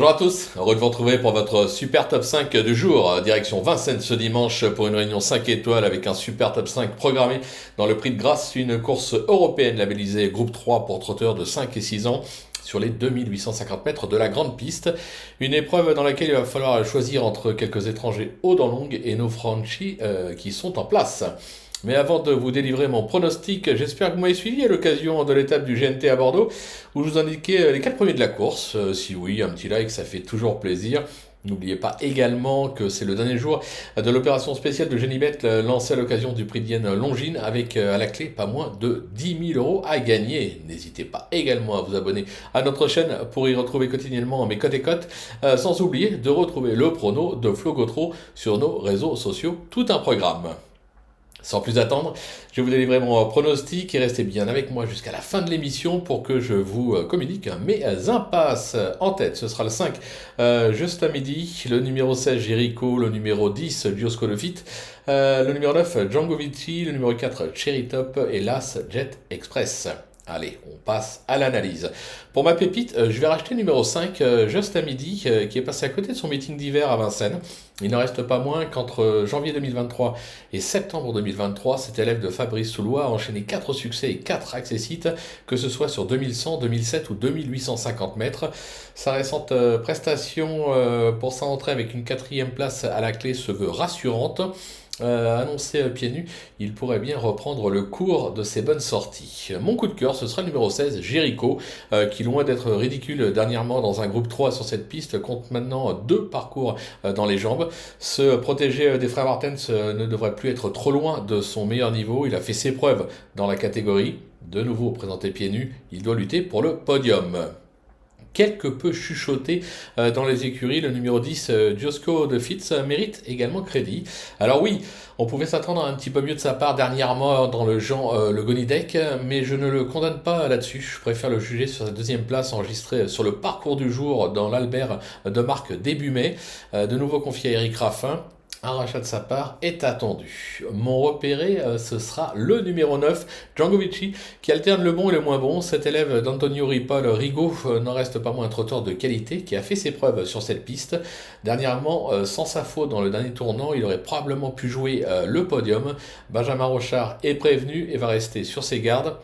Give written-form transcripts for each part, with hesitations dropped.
Bonjour à tous, heureux de vous retrouver pour votre super top 5 du jour. Direction Vincennes ce dimanche pour une réunion 5 étoiles avec un super top 5 programmé dans le prix de grâce, une course européenne labellisée groupe 3 pour trotteurs de 5 et 6 ans sur les 2850 mètres de la grande piste. Une épreuve dans laquelle il va falloir choisir entre quelques étrangers hauts dans longue et nos franchis qui sont en place. Mais avant de vous délivrer mon pronostic, j'espère que vous m'avez suivi à l'occasion de l'étape du GNT à Bordeaux, où je vous indiquais les 4 premiers de la course. Si oui, un petit like, ça fait toujours plaisir. N'oubliez pas également que c'est le dernier jour de l'opération spéciale de Genibet lancée à l'occasion du prix de Vienne Longines avec à la clé pas moins de 10 000 euros à gagner. N'hésitez pas également à vous abonner à notre chaîne pour y retrouver quotidiennement mes cotes et cotes, sans oublier de retrouver le prono de Flo Gautreau sur nos réseaux sociaux, tout un programme. Sans plus attendre, je vais vous délivrer mon pronostic et restez bien avec moi jusqu'à la fin de l'émission pour que je vous communique mes impasses. En tête, ce sera le 5, Juste à midi, le numéro 16, Jericho, le numéro 10, Giosco de Fit, le numéro 9, Django Vici, le numéro 4, Cherry Top et l'As Jet Express. Allez, on passe à l'analyse. Pour ma pépite, je vais racheter le numéro 5, Juste à midi, qui est passé à côté de son meeting d'hiver à Vincennes. Il n'en reste pas moins qu'entre janvier 2023 et septembre 2023, cet élève de Fabrice Soulois a enchaîné 4 succès et 4 accessites, que ce soit sur 2100, 2007 ou 2850 mètres. Sa récente prestation pour sa entrée avec une 4e place à la clé se veut rassurante. Annoncé pieds nus, il pourrait bien reprendre le cours de ses bonnes sorties. Mon coup de cœur, ce sera le numéro 16, Jericho, qui loin d'être ridicule dernièrement dans un groupe 3 sur cette piste, compte maintenant 2 parcours dans les jambes. Ce protégé des frères Martens ne devrait plus être trop loin de son meilleur niveau. Il a fait ses preuves dans la catégorie. De nouveau présenté pieds nus, il doit lutter pour le podium. Quelque peu chuchoté dans les écuries, le numéro 10, Giosco de Fitz, mérite également crédit. Alors oui, on pouvait s'attendre à un petit peu mieux de sa part dernièrement dans le genre le Gonidec, mais je ne le condamne pas là-dessus. Je préfère le juger sur sa 2e place enregistrée sur le parcours du jour dans l'Albert de Marc début mai, de nouveau confié à Eric Raffin. Un rachat de sa part est attendu. Mon repéré, ce sera le numéro 9, Django Vici, qui alterne le bon et le moins bon. Cet élève d'Antonio Ripoll Rigaud n'en reste pas moins un trotteur de qualité qui a fait ses preuves sur cette piste. Dernièrement, sans sa faute dans le dernier tournant, il aurait probablement pu jouer le podium. Benjamin Rochard est prévenu et va rester sur ses gardes.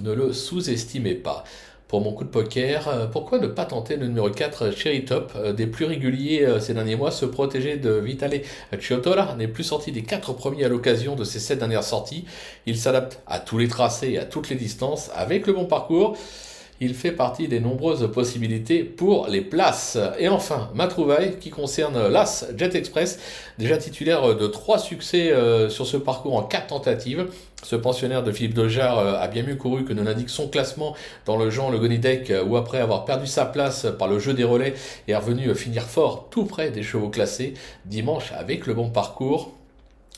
Ne le sous-estimez pas. Pour mon coup de poker, pourquoi ne pas tenter le numéro 4, Cherry Top, des plus réguliers ces derniers mois. Ce protégé de Vitale Ciotola n'est plus sorti des 4 premiers à l'occasion de ses 7 dernières sorties. Il s'adapte à tous les tracés et à toutes les distances avec le bon parcours. Il fait partie des nombreuses possibilités pour les places. Et enfin, ma trouvaille qui concerne l'As Jet Express, déjà titulaire de 3 succès sur ce parcours en 4 tentatives. Ce pensionnaire de Philippe Dojar a bien mieux couru que ne l'indique son classement dans le genre le Gonidec, où après avoir perdu sa place par le jeu des relais est revenu finir fort tout près des chevaux classés dimanche avec le bon parcours.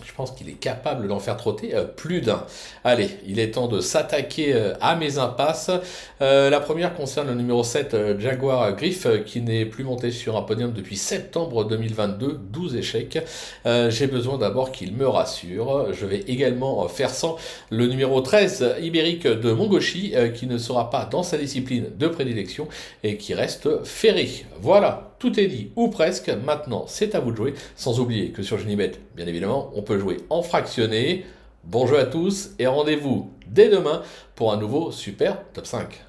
Je pense qu'il est capable d'en faire trotter plus d'un. Allez, il est temps de s'attaquer à mes impasses. La première concerne le numéro 7, Jaguar Griff, qui n'est plus monté sur un podium depuis septembre 2022, 12 échecs. J'ai besoin d'abord qu'il me rassure. Je vais également faire sans le numéro 13, Ibérique de Mongoshi, qui ne sera pas dans sa discipline de prédilection et qui reste ferré. Voilà. Tout est dit, ou presque. Maintenant, c'est à vous de jouer. Sans oublier que sur Genibet, bien évidemment, on peut jouer en fractionné. Bon jeu à tous et rendez-vous dès demain pour un nouveau super top 5.